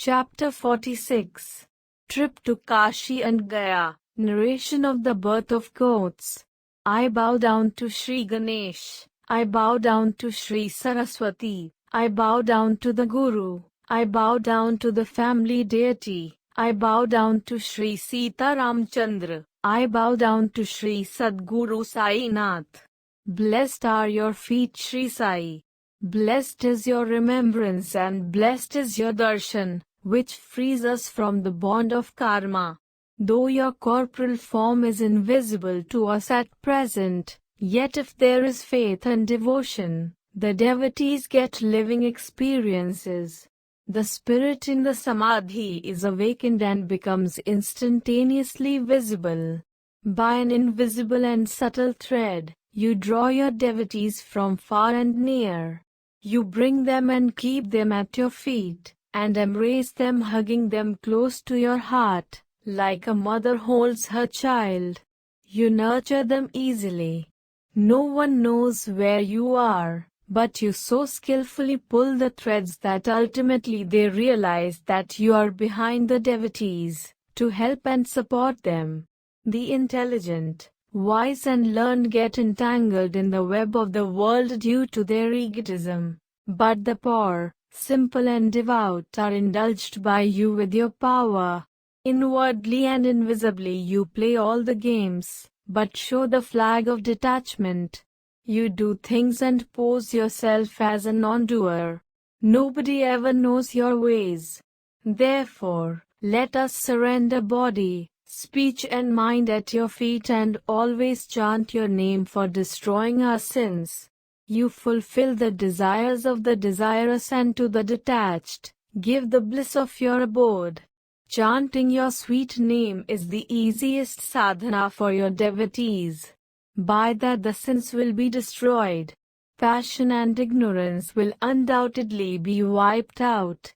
Chapter 46. Trip to Kashi and Gaya. Narration of the birth of goats. I bow down to Sri Ganesh. I bow down to Sri Saraswati. I bow down to the Guru. I bow down to the family deity. I bow down to Sri Sita Ramchandra. I bow down to Sri Sadguru Sai Nath. Blessed are your feet, Sri Sai. Blessed is your remembrance and blessed is your darshan, which frees us from the bond of karma. Though your corporal form is invisible to us at present, yet if there is faith and devotion, the devotees get living experiences. The spirit in the samadhi is awakened and becomes instantaneously visible. By an invisible and subtle thread, you draw your devotees from far and near. You bring them and keep them at your feet, and embrace them, hugging them close to your heart, like a mother holds her child. You nurture them easily. No one knows where you are, but you so skillfully pull the threads that ultimately they realize that you are behind the devotees, to help and support them. The intelligent, wise and learned get entangled in the web of the world due to their egotism, but the poor, simple and devout are indulged by you with your power. Inwardly and invisibly you play all the games, but show the flag of detachment. You do things and pose yourself as a non-doer. Nobody ever knows your ways. Therefore, let us surrender body, speech and mind at your feet and always chant your name for destroying our sins. You fulfill the desires of the desirous and to the detached, give the bliss of your abode. Chanting your sweet name is the easiest sadhana for your devotees. By that the sins will be destroyed. Passion and ignorance will undoubtedly be wiped out.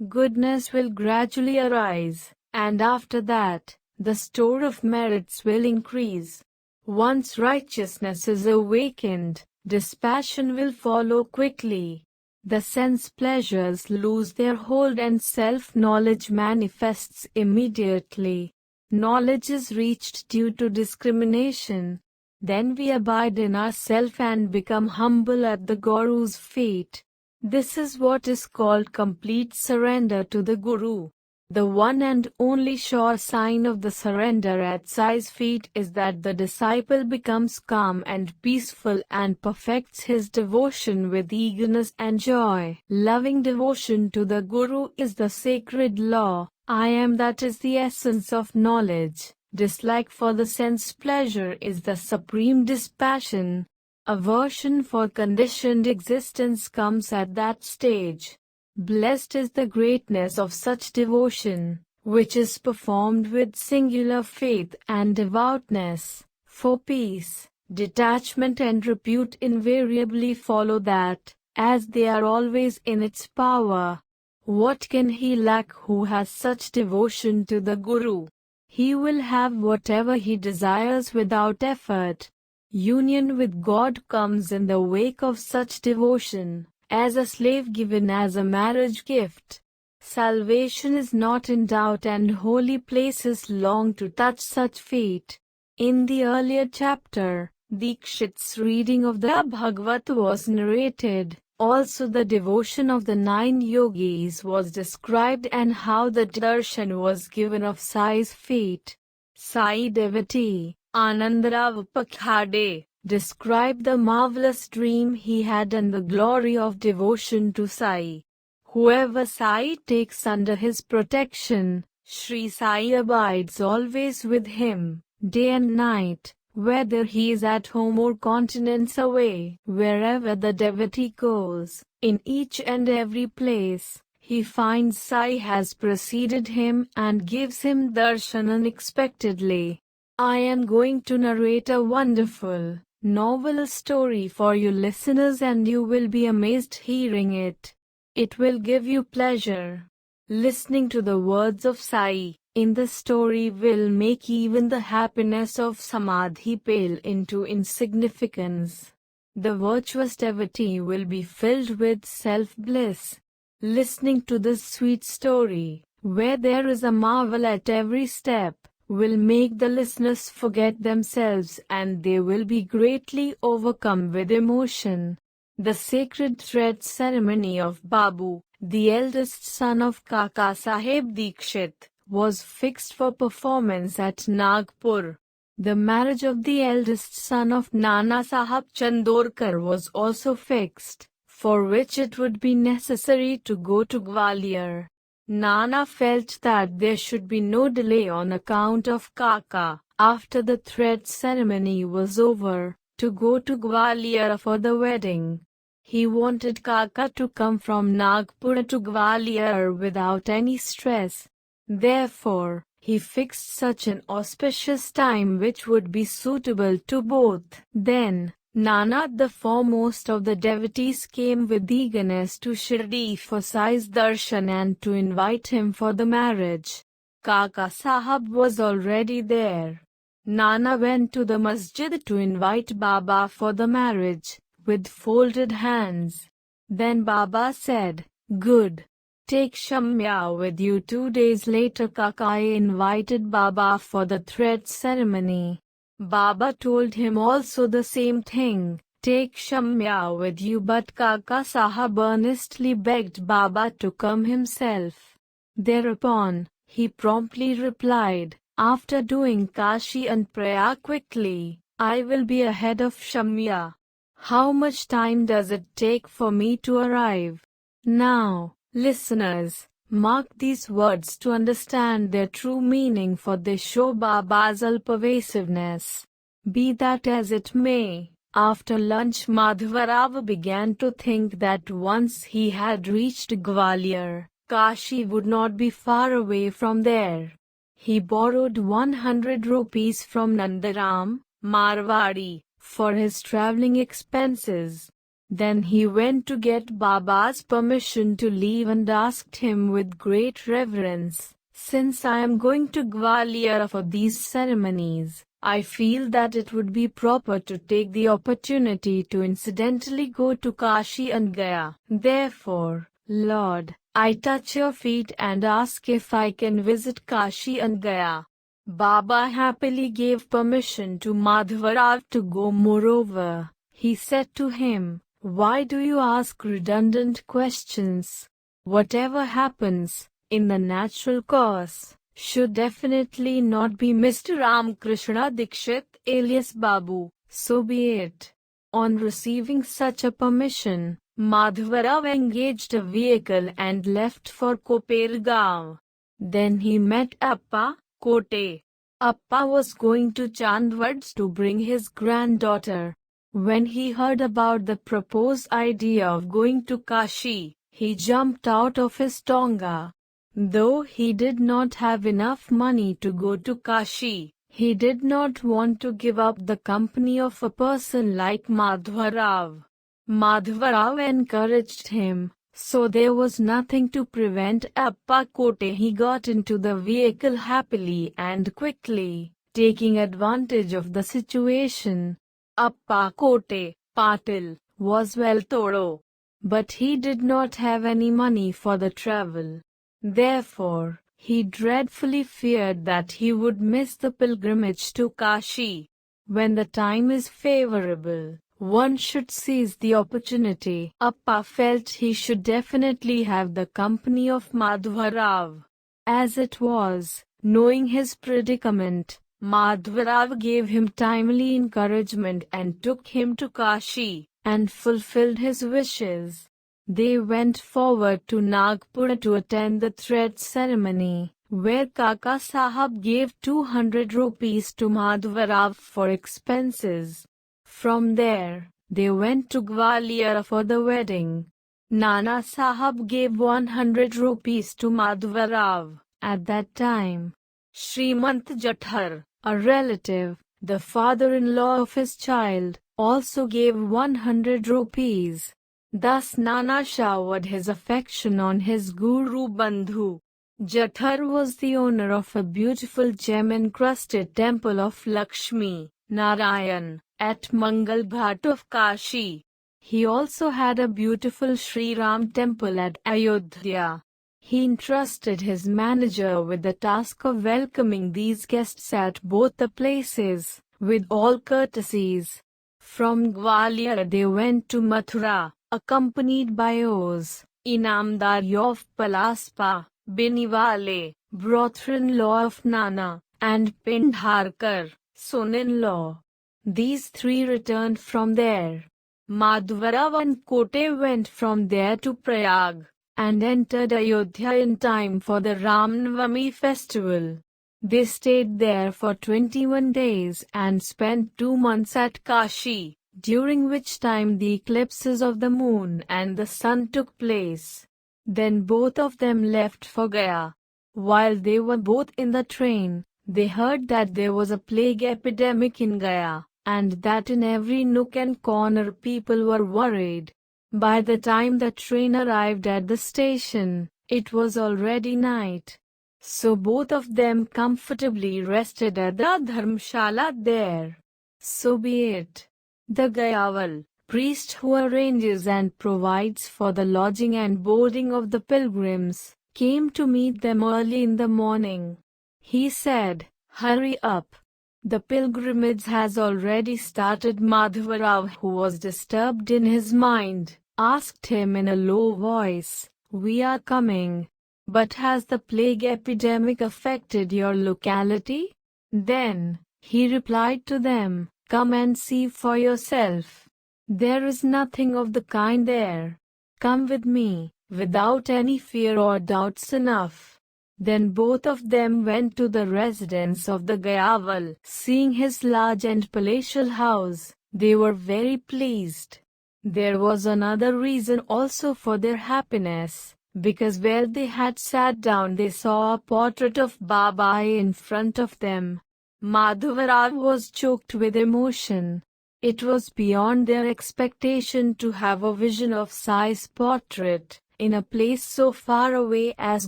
Goodness will gradually arise, and after that, the store of merits will increase. Once righteousness is awakened, dispassion will follow quickly. The sense pleasures lose their hold and self-knowledge manifests immediately. Knowledge is reached due to discrimination. Then we abide in ourself and become humble at the Guru's feet. This is what is called complete surrender to the Guru. The one and only sure sign of the surrender at Sai's feet is that the disciple becomes calm and peaceful and perfects his devotion with eagerness and joy. Loving devotion to the Guru is the sacred law. I am, that is the essence of knowledge. Dislike for the sense pleasure is the supreme dispassion. Aversion for conditioned existence comes at that stage. Blessed is the greatness of such devotion, which is performed with singular faith and devoutness, for peace, detachment and repute invariably follow that, as they are always in its power. What can he lack who has such devotion to the Guru? He will have whatever he desires without effort. Union with God comes in the wake of such devotion, as a slave given as a marriage gift. Salvation is not in doubt and holy places long to touch such feet. In the earlier chapter, Dikshit's reading of the Bhagavat was narrated. Also the devotion of the 9 yogis was described and how the darshan was given of Sai's feet. Sai devotee, Anandarao Pakhade, described the marvelous dream he had and the glory of devotion to Sai. Whoever Sai takes under his protection, Sri Sai abides always with him, day and night, whether he is at home or continents away. Wherever the devotee goes, in each and every place, he finds Sai has preceded him and gives him darshan unexpectedly. I am going to narrate a wonderful, novel story for you listeners and you will be amazed hearing it. It will give you pleasure. Listening to the words of Sai in the story will make even the happiness of samadhi pale into insignificance. The virtuous devotee will be filled with self-bliss. Listening to this sweet story, where there is a marvel at every step, will make the listeners forget themselves and they will be greatly overcome with emotion. The sacred thread ceremony of Babu, the eldest son of Kaka Saheb Dikshit, was fixed for performance at Nagpur. The marriage of the eldest son of Nana Sahab Chandorkar was also fixed, for which it would be necessary to go to Gwalior. Nana felt that there should be no delay on account of Kaka, after the thread ceremony was over, to go to Gwalior for the wedding. He wanted Kaka to come from Nagpur to Gwalior without any stress. Therefore, he fixed such an auspicious time which would be suitable to both. Then, Nana, the foremost of the devotees, came with eagerness to Shirdi for Sai's darshan and to invite him for the marriage. Kaka Sahab was already there. Nana went to the masjid to invite Baba for the marriage, with folded hands. Then Baba said, "Good. Take Shamya with you." 2 days later, Kaka invited Baba for the thread ceremony. Baba told him also the same thing, "Take Shamya with you," but Kaka Sahab earnestly begged Baba to come himself. Thereupon, he promptly replied, after doing Kashi and Prayag quickly, "I will be ahead of Shamya. How much time does it take for me to arrive?" Now, listeners, mark these words to understand their true meaning, for they show Baba's all-pervasiveness. Be that as it may, after lunch Madhavarao began to think that once he had reached Gwalior, Kashi would not be far away from there. He borrowed 100 rupees from Nandaram, Marwadi, for his travelling expenses. Then he went to get Baba's permission to leave and asked him with great reverence, "Since I am going to Gwalior for these ceremonies, I feel that it would be proper to take the opportunity to incidentally go to Kashi and Gaya. Therefore, Lord, I touch your feet and ask if I can visit Kashi and Gaya." Baba happily gave permission to Madhavarao to go. Moreover, he said to him, "Why do you ask redundant questions? Whatever happens, in the natural course, should definitely not be Mr. Ramakrishna Dikshit alias Babu, so be it." On receiving such a permission, Madhavarao engaged a vehicle and left for Kopergaon. Then he met Appa Kote. Appa was going to Chandwad to bring his granddaughter. When he heard about the proposed idea of going to Kashi, he jumped out of his tonga. Though he did not have enough money to go to Kashi, he did not want to give up the company of a person like Madhavarao. Madhavarao encouraged him, so there was nothing to prevent Appa Kote. He got into the vehicle happily and quickly, taking advantage of the situation. Appa Kote, Patil, was well thorough, but he did not have any money for the travel. Therefore, he dreadfully feared that he would miss the pilgrimage to Kashi. When the time is favorable, one should seize the opportunity. Appa felt he should definitely have the company of Madhavarao. As it was, knowing his predicament, Madhavarao gave him timely encouragement and took him to Kashi, and fulfilled his wishes. They went forward to Nagpur to attend the thread ceremony, where Kaka Sahab gave 200 rupees to Madhavarao for expenses. From there, they went to Gwalior for the wedding. Nana Sahab gave 100 rupees to Madhavarao. At that time, Srimant Jathar, a relative, the father-in-law of his child, also gave 100 rupees. Thus Nana showered his affection on his Guru Bandhu. Jathar was the owner of a beautiful gem-encrusted temple of Lakshmi Narayan at Mangal Ghat of Kashi. He also had a beautiful Sri Ram temple at Ayodhya. He entrusted his manager with the task of welcoming these guests at both the places, with all courtesies. From Gwalior they went to Mathura, accompanied by Oz, Inamdar of Palaspa, Biniwale, brother-in-law of Nana, and Pendharkar, son-in-law. These three returned from there. Madhvarao and Kote went from there to Prayag, and entered Ayodhya in time for the Ramnavami festival. They stayed there for 21 days and spent 2 months at Kashi, during which time the eclipses of the moon and the sun took place. Then both of them left for Gaya. While they were both in the train, they heard that there was a plague epidemic in Gaya, and that in every nook and corner people were worried. By the time the train arrived at the station, it was already night. So both of them comfortably rested at the dharmshala there. So be it. The Gayawal, priest who arranges and provides for the lodging and boarding of the pilgrims, came to meet them early in the morning. He said, "Hurry up. The pilgrimage has already started." Madhvarao, who was disturbed in his mind, asked him in a low voice, "We are coming. But has the plague epidemic affected your locality?" Then he replied to them, "Come and see for yourself. There is nothing of the kind there. Come with me, without any fear or doubts enough." Then both of them went to the residence of the Gayawal. Seeing his large and palatial house, they were very pleased. There was another reason also for their happiness, because where they had sat down they saw a portrait of Babai in front of them. Madhvarao was choked with emotion. It was beyond their expectation to have a vision of Sai's portrait, in a place so far away as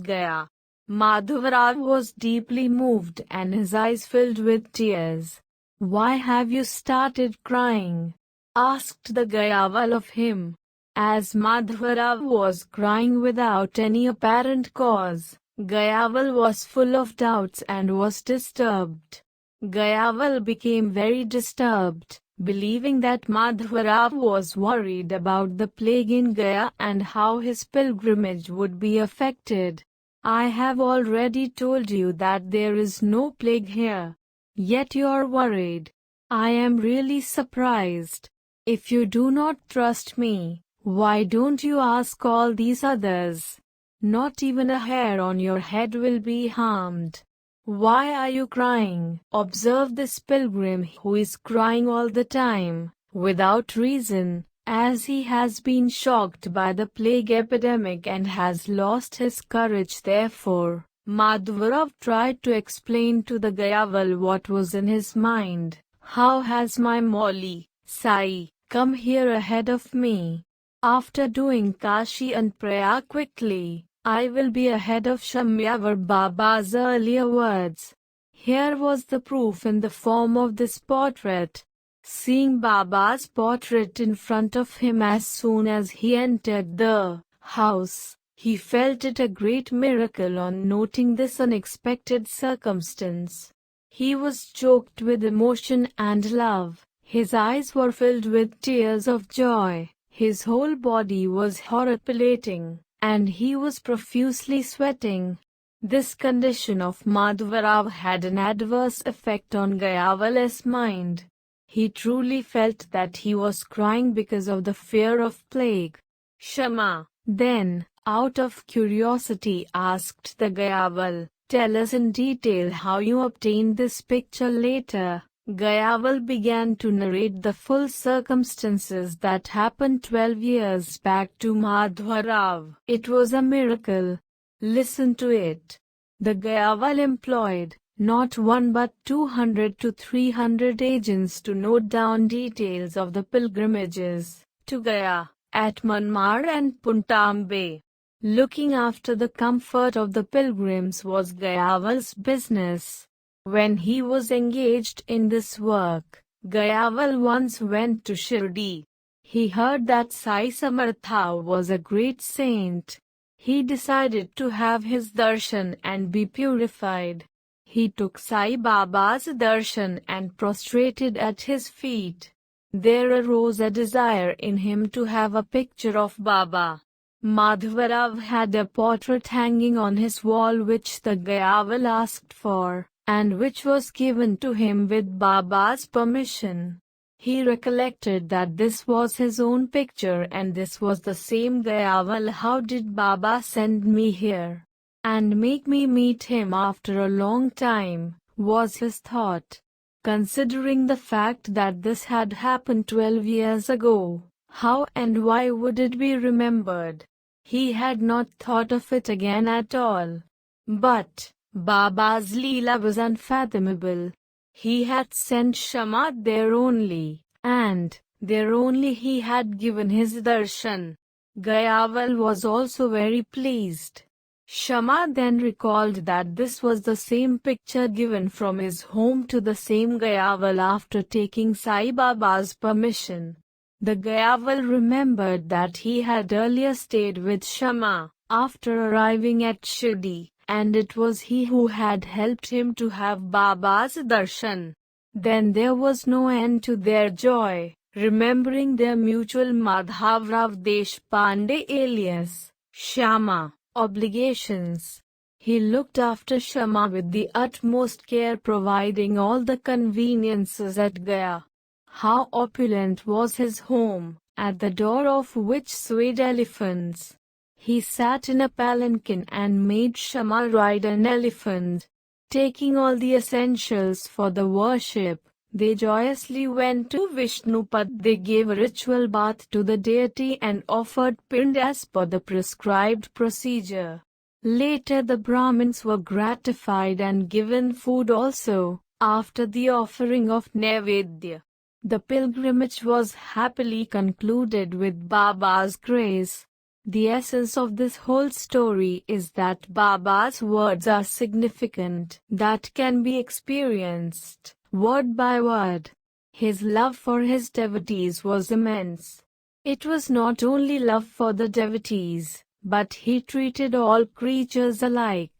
Gaya. Madhvarao was deeply moved and his eyes filled with tears. "Why have you started crying?" asked the Gayawal of him. As Madhvarao was crying without any apparent cause, Gayawal was full of doubts and was disturbed. Gayawal became very disturbed, believing that Madhvarao was worried about the plague in Gaya and how his pilgrimage would be affected. "I have already told you that there is no plague here. Yet you are worried. I am really surprised. If you do not trust me, why don't you ask all these others? Not even a hair on your head will be harmed. Why are you crying?" Observe this pilgrim who is crying all the time, without reason, as he has been shocked by the plague epidemic and has lost his courage. Therefore, Madhvarao tried to explain to the Gayawal what was in his mind. "How has my Molly, Sai, come here ahead of me? After doing Kashi and Prayag quickly, I will be ahead of Shamyawar Baba's earlier words." Here was the proof in the form of this portrait. Seeing Baba's portrait in front of him as soon as he entered the house, he felt it a great miracle on noting this unexpected circumstance. He was choked with emotion and love. His eyes were filled with tears of joy. His whole body was horripilating, and he was profusely sweating. This condition of Madhvarao had an adverse effect on Gayawal's mind. He truly felt that he was crying because of the fear of plague. Shama then, out of curiosity, asked the Gayawal, "Tell us in detail how you obtained this picture later." Gayawal began to narrate the full circumstances that happened 12 years back to Madhvarao. It was a miracle. Listen to it. The Gayawal employed not one but 200 to 300 agents to note down details of the pilgrimages to Gaya, at Manmar and Puntambe. Looking after the comfort of the pilgrims was Gayawal's business. When he was engaged in this work, Gayawal once went to Shirdi. He heard that Sai Samartha was a great saint. He decided to have his darshan and be purified. He took Sai Baba's darshan and prostrated at his feet. There arose a desire in him to have a picture of Baba. Madhavrao had a portrait hanging on his wall which the Gayawal asked for, and which was given to him with Baba's permission. He recollected that this was his own picture and this was the same Gayawal. How did Baba send me here and make me meet him after a long time, was his thought. Considering the fact that this had happened 12 years ago, how and why would it be remembered? He had not thought of it again at all. But Baba's Leela was unfathomable. He had sent Shama there only, and there only he had given his darshan. Gayawal was also very pleased. Shama then recalled that this was the same picture given from his home to the same Gayawal after taking Sai Baba's permission. The Gayawal remembered that he had earlier stayed with Shama after arriving at Shirdi, and it was he who had helped him to have Baba's darshan. Then there was no end to their joy, remembering their mutual Madhavrao Deshpande alias Shama obligations. He looked after Shama with the utmost care, providing all the conveniences at Gaya. How opulent was his home, at the door of which swayed elephants. He sat in a palanquin and made Shama ride an elephant. Taking all the essentials for the worship, they joyously went to Vishnupad. They gave a ritual bath to the deity and offered pind as per the prescribed procedure. Later the Brahmins were gratified and given food also, after the offering of Naivedya. The pilgrimage was happily concluded with Baba's grace. The essence of this whole story is that Baba's words are significant, that can be experienced, word by word. His love for his devotees was immense. It was not only love for the devotees, but he treated all creatures alike.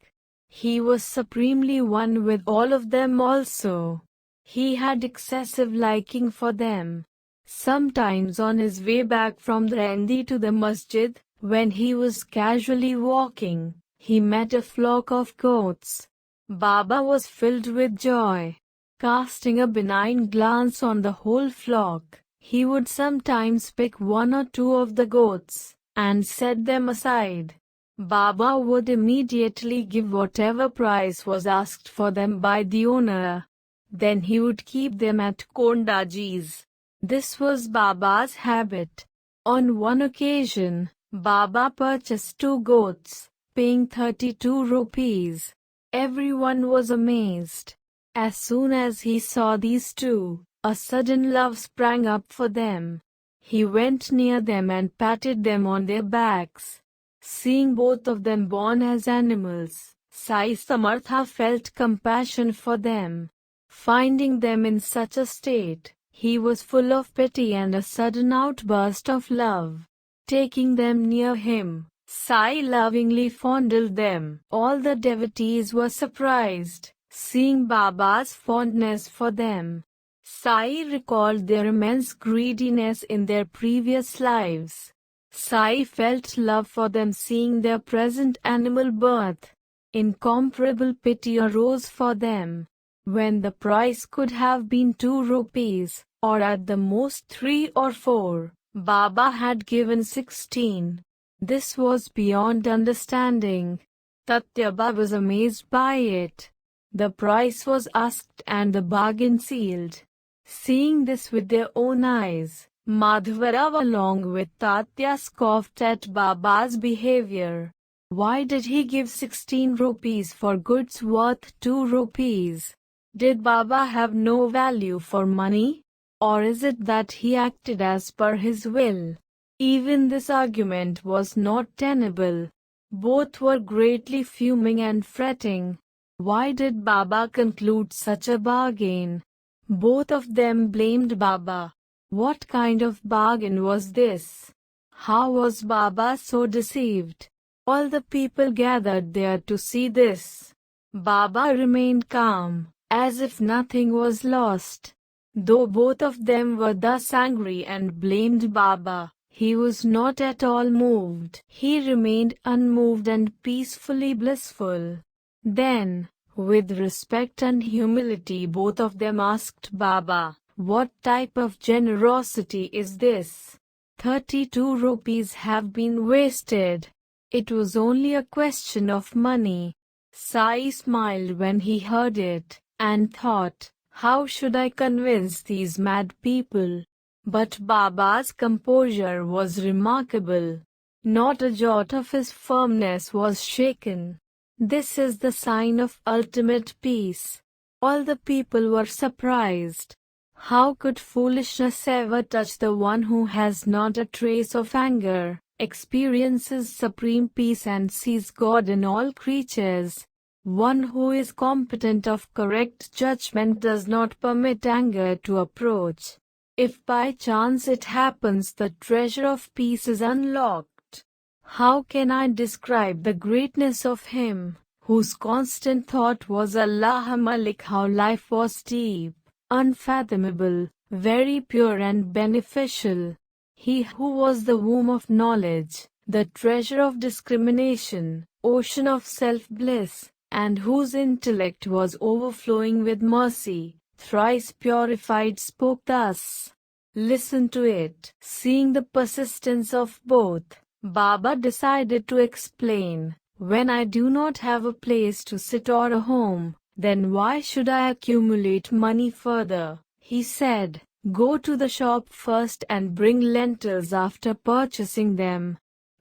He was supremely one with all of them also. He had excessive liking for them. Sometimes on his way back from the Rendi to the masjid, when he was casually walking, he met a flock of goats. Baba was filled with joy. Casting a benign glance on the whole flock, he would sometimes pick one or two of the goats and set them aside. Baba would immediately give whatever price was asked for them by the owner. Then he would keep them at Kondaji's. This was Baba's habit. On one occasion, Baba purchased 2 goats, paying 32 rupees. Everyone was amazed. As soon as he saw these 2, a sudden love sprang up for them. He went near them and patted them on their backs. Seeing both of them born as animals, Sai Samartha felt compassion for them. Finding them in such a state, he was full of pity and a sudden outburst of love. Taking them near him, Sai lovingly fondled them. All the devotees were surprised, seeing Baba's fondness for them. Sai recalled their immense greediness in their previous lives. Sai felt love for them seeing their present animal birth. Incomparable pity arose for them. When the price could have been 2 rupees, or at the most 3 or 4, Baba had given 16. This was beyond understanding. Tatyaba was amazed by it. The price was asked and the bargain sealed. Seeing this with their own eyes, Madhavrao along with Tatya scoffed at Baba's behavior. Why did he give 16 rupees for goods worth 2 rupees? Did Baba have no value for money? Or is it that he acted as per his will? Even this argument was not tenable. Both were greatly fuming and fretting. Why did Baba conclude such a bargain? Both of them blamed Baba. What kind of bargain was this? How was Baba so deceived? All the people gathered there to see this. Baba remained calm, as if nothing was lost. Though both of them were thus angry and blamed Baba, he was not at all moved. He remained unmoved and peacefully blissful. Then, with respect and humility, both of them asked Baba, "What type of generosity is this? 32 rupees have been wasted." It was only a question of money. Sai smiled when he heard it, and thought, "How should I convince these mad people?" But Baba's composure was remarkable. Not a jot of his firmness was shaken. This is the sign of ultimate peace. All the people were surprised. How could foolishness ever touch the one who has not a trace of anger, experiences supreme peace and sees God in all creatures? One who is competent of correct judgment does not permit anger to approach. If by chance it happens the treasure of peace is unlocked, how can I describe the greatness of him, whose constant thought was Allah Malik, how life was deep, unfathomable, very pure and beneficial. He who was the womb of knowledge, the treasure of discrimination, ocean of self-bliss, and whose intellect was overflowing with mercy, thrice purified, spoke thus. Listen to it. Seeing the persistence of both, Baba decided to explain, "When I do not have a place to sit or a home, then why should I accumulate money further?" He said, "Go to the shop first and bring lentils. After purchasing them,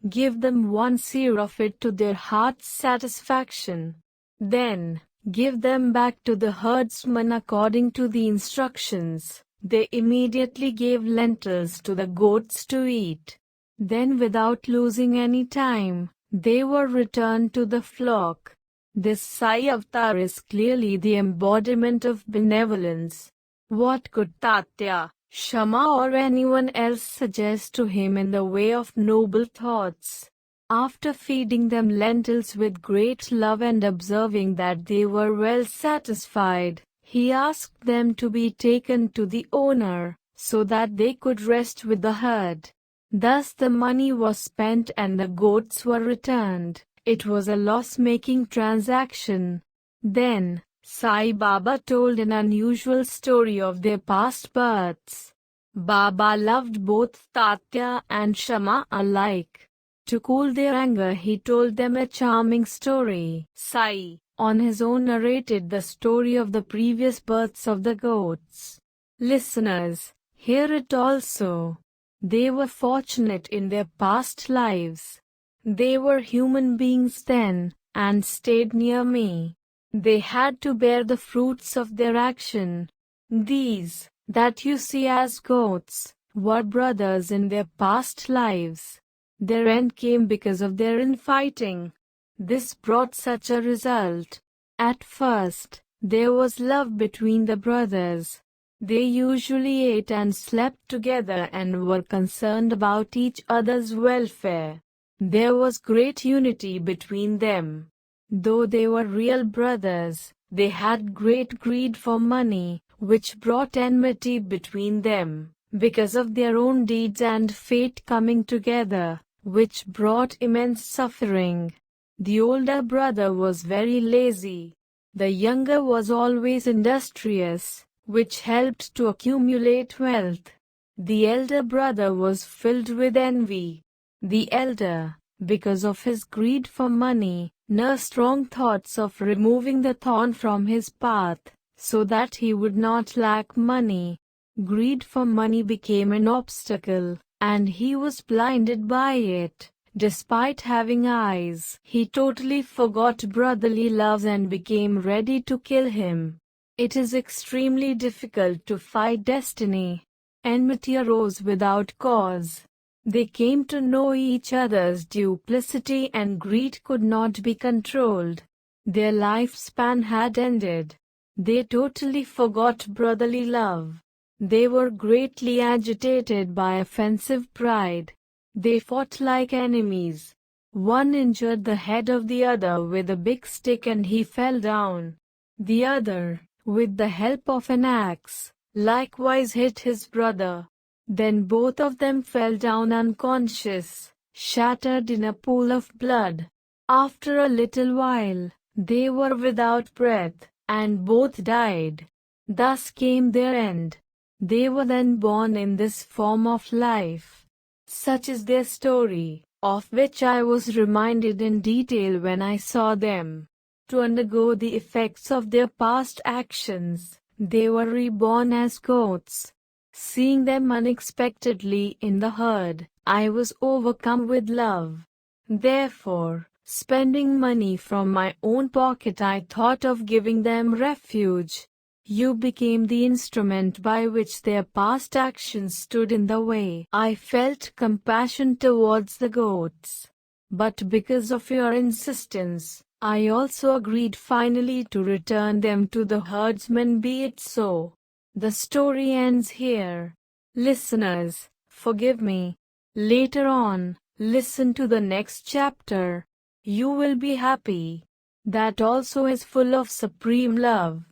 give them 1 seer of it to their heart's satisfaction. Then, give them back to the herdsman according to the instructions." They immediately gave lentils to the goats to eat. Then, without losing any time, they were returned to the flock. This Sai Avatar is clearly the embodiment of benevolence. What could Tatya, Shama or anyone else suggest to him in the way of noble thoughts? After feeding them lentils with great love and observing that they were well satisfied, he asked them to be taken to the owner, so that they could rest with the herd. Thus the money was spent and the goats were returned. It was a loss-making transaction. Then, Sai Baba told an unusual story of their past births. Baba loved both Tatya and Shama alike. To cool their anger, he told them a charming story. Sai, on his own, narrated the story of the previous births of the goats. Listeners, hear it also. They were fortunate in their past lives. They were human beings then, and stayed near me. They had to bear the fruits of their action. These, that you see as goats, were brothers in their past lives. Their end came because of their infighting. This brought such a result. At first, there was love between the brothers. They usually ate and slept together and were concerned about each other's welfare. There was great unity between them. Though they were real brothers, they had great greed for money, which brought enmity between them, because of their own deeds and fate coming together, which brought immense suffering. The older brother was very lazy. The younger was always industrious, which helped to accumulate wealth. The elder brother was filled with envy. The elder, because of his greed for money, nursed strong thoughts of removing the thorn from his path, so that he would not lack money. Greed for money became an obstacle, and he was blinded by it. Despite having eyes, he totally forgot brotherly love and became ready to kill him. It is extremely difficult to fight destiny. Enmity arose without cause. They came to know each other's duplicity and greed could not be controlled. Their lifespan had ended. They totally forgot brotherly love. They were greatly agitated by offensive pride. They fought like enemies. One injured the head of the other with a big stick and he fell down. The other, with the help of an axe, likewise hit his brother. Then both of them fell down unconscious, shattered in a pool of blood. After a little while, they were without breath, and both died. Thus came their end. They were then born in this form of life. Such is their story, of which I was reminded in detail when I saw them. To undergo the effects of their past actions, they were reborn as goats. Seeing them unexpectedly in the herd, I was overcome with love. Therefore, spending money from my own pocket, I thought of giving them refuge. You became the instrument by which their past actions stood in the way. I felt compassion towards the goats. But because of your insistence, I also agreed finally to return them to the herdsman. Be it so. The story ends here. Listeners, forgive me. Later on, listen to the next chapter. You will be happy. That also is full of supreme love.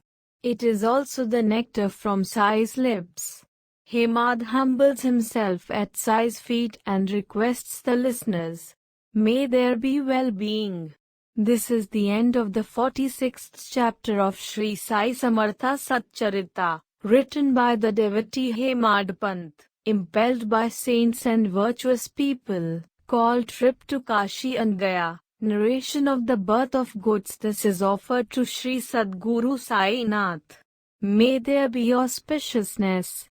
It is also the nectar from Sai's lips. Hemad humbles himself at Sai's feet and requests the listeners, may there be well-being. This is the end of the 46th chapter of Sri Sai Samartha Satcharita, written by the devotee Hemad Pant, impelled by saints and virtuous people, called Trip to Kashi and Gaya. Narration of the birth of goats. This is offered to Sri Sadguru Sai Nath. May there be auspiciousness,